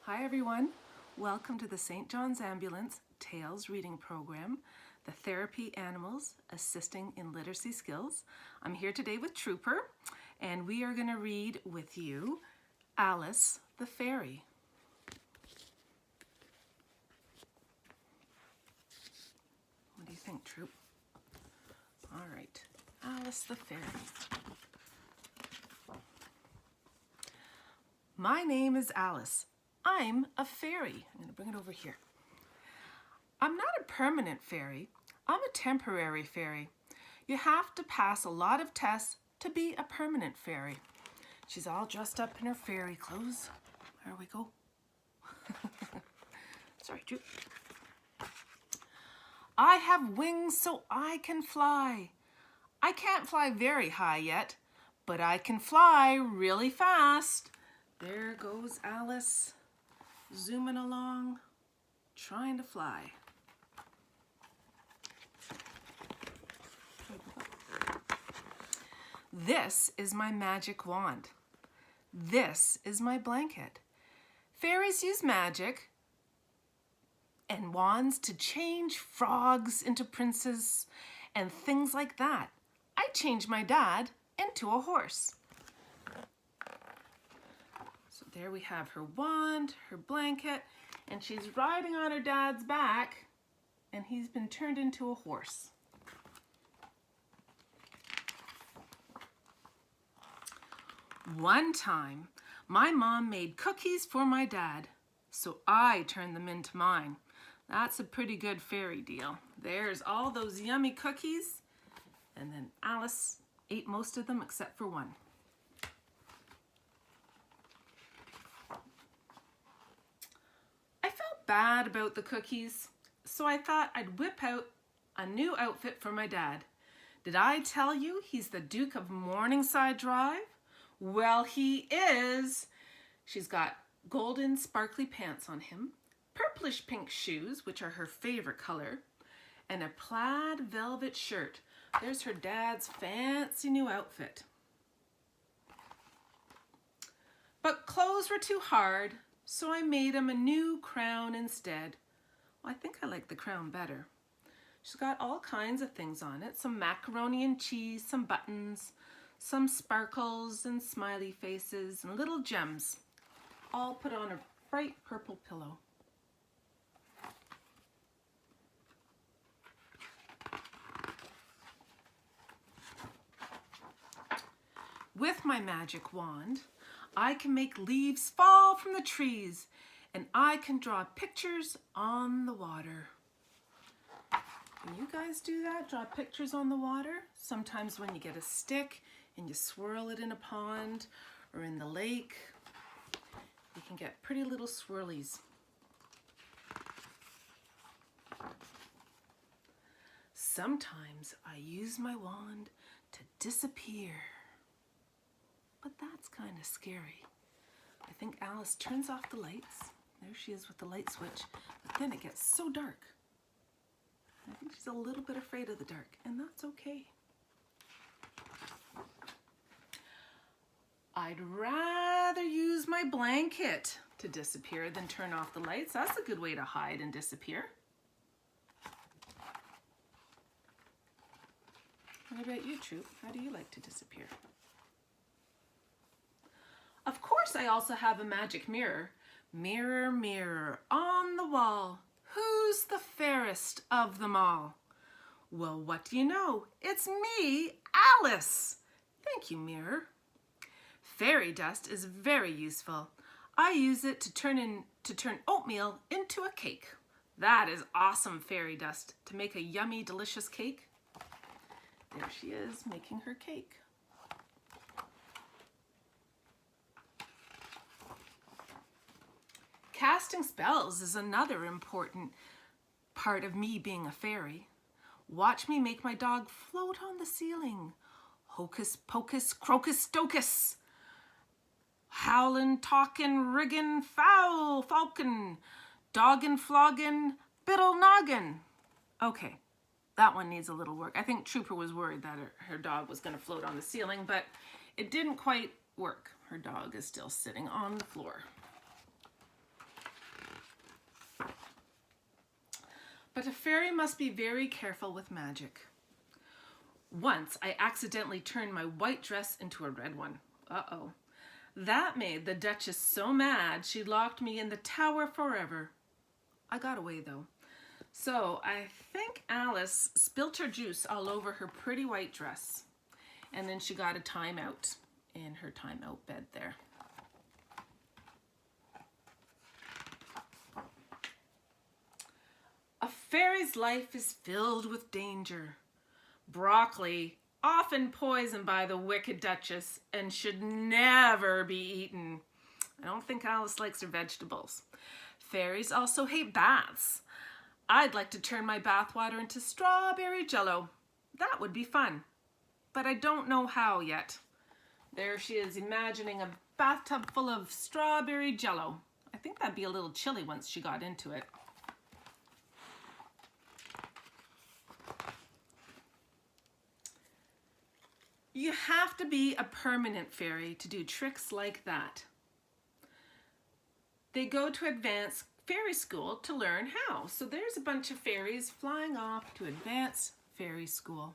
Hi everyone, welcome to the St. John's Ambulance Tales reading program, the Therapy Animals Assisting in Literacy Skills. I'm here today with Trooper and we are going to read with you Alice the Fairy. What do you think, Troop? All right, Alice the Fairy. My name is Alice. I'm a fairy. I'm going to bring it over here. I'm not a permanent fairy. I'm a temporary fairy. You have to pass a lot of tests to be a permanent fairy. She's all dressed up in her fairy clothes. There we go. Sorry, Jude. I have wings so I can fly. I can't fly very high yet, but I can fly really fast. There goes Alice, zooming along, trying to fly. This is my magic wand. This is my blanket. Fairies use magic and wands to change frogs into princes and things like that. I changed my dad into a horse. So there we have her wand, her blanket, and she's riding on her dad's back, and he's been turned into a horse. One time, my mom made cookies for my dad, so I turned them into mine. That's a pretty good fairy deal. There's all those yummy cookies, and then Alice ate most of them except for one. I felt bad about the cookies, so I thought I'd whip out a new outfit for my dad. Did I tell you he's the Duke of Morningside Drive? Well, he is. She's got golden sparkly pants on him, purplish pink shoes, which are her favorite color, and a plaid velvet shirt. There's her dad's fancy new outfit. But clothes were too hard, so I made him a new crown instead. Well, I think I like the crown better. She's got all kinds of things on it, some macaroni and cheese, some buttons, some sparkles and smiley faces and little gems, all put on a bright purple pillow. With my magic wand, I can make leaves fall from the trees, and I can draw pictures on the water. Can you guys do that? Draw pictures on the water? Sometimes when you get a stick and you swirl it in a pond or in the lake, you can get pretty little swirlies. Sometimes I use my wand to disappear. But that's kind of scary. I think Alice turns off the lights. There she is with the light switch. But then it gets so dark. I think she's a little bit afraid of the dark, and that's okay. I'd rather use my blanket to disappear than turn off the lights. That's a good way to hide and disappear. What about you, Troop? How do you like to disappear? Of course, I also have a magic mirror. Mirror, mirror on the wall, who's the fairest of them all? Well, what do you know? It's me, Alice. Thank you, mirror. Fairy dust is very useful. I use it to turn oatmeal into a cake. That is awesome fairy dust to make a yummy, delicious cake. There she is making her cake. Casting spells is another important part of me being a fairy. Watch me make my dog float on the ceiling. Hocus pocus, crocus docus. Howlin', talkin', riggin', foul, falcon. Doggin', floggin', biddle noggin. Okay, that one needs a little work. I think Trooper was worried that her dog was going to float on the ceiling, but it didn't quite work. Her dog is still sitting on the floor. But a fairy must be very careful with magic. Once I accidentally turned my white dress into a red one. Uh-oh. That made the Duchess so mad she locked me in the tower forever. I got away though. So I think Alice spilt her juice all over her pretty white dress. And then she got a timeout in her timeout bed there. A fairy's life is filled with danger. Broccoli, often poisoned by the wicked Duchess, and should never be eaten. I don't think Alice likes her vegetables. Fairies also hate baths. I'd like to turn my bathwater into strawberry jello. That would be fun, but I don't know how yet. There she is, imagining a bathtub full of strawberry jello. I think that'd be a little chilly once she got into it. You have to be a permanent fairy to do tricks like that. They go to advanced fairy school to learn how. So there's a bunch of fairies flying off to advanced fairy school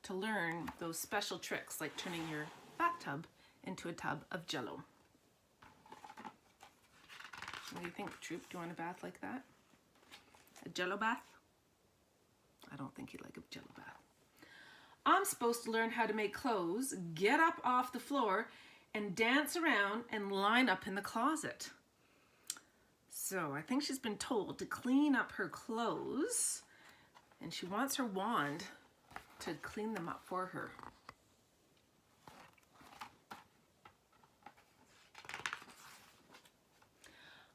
to learn those special tricks like turning your bathtub into a tub of jello. What do you think, Troop? Do you want a bath like that? A jello bath? I don't think you'd like a jello bath. I'm supposed to learn how to make clothes, get up off the floor, and dance around and line up in the closet. So I think she's been told to clean up her clothes, and she wants her wand to clean them up for her.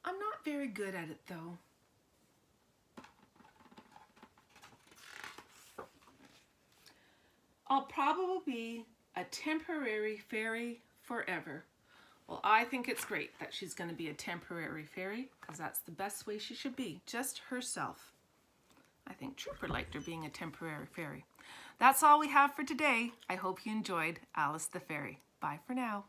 I'm not very good at it though. I'll probably be a temporary fairy forever. Well, I think it's great that she's going to be a temporary fairy because that's the best way she should be, just herself. I think Trooper liked her being a temporary fairy. That's all we have for today. I hope you enjoyed Alice the Fairy. Bye for now.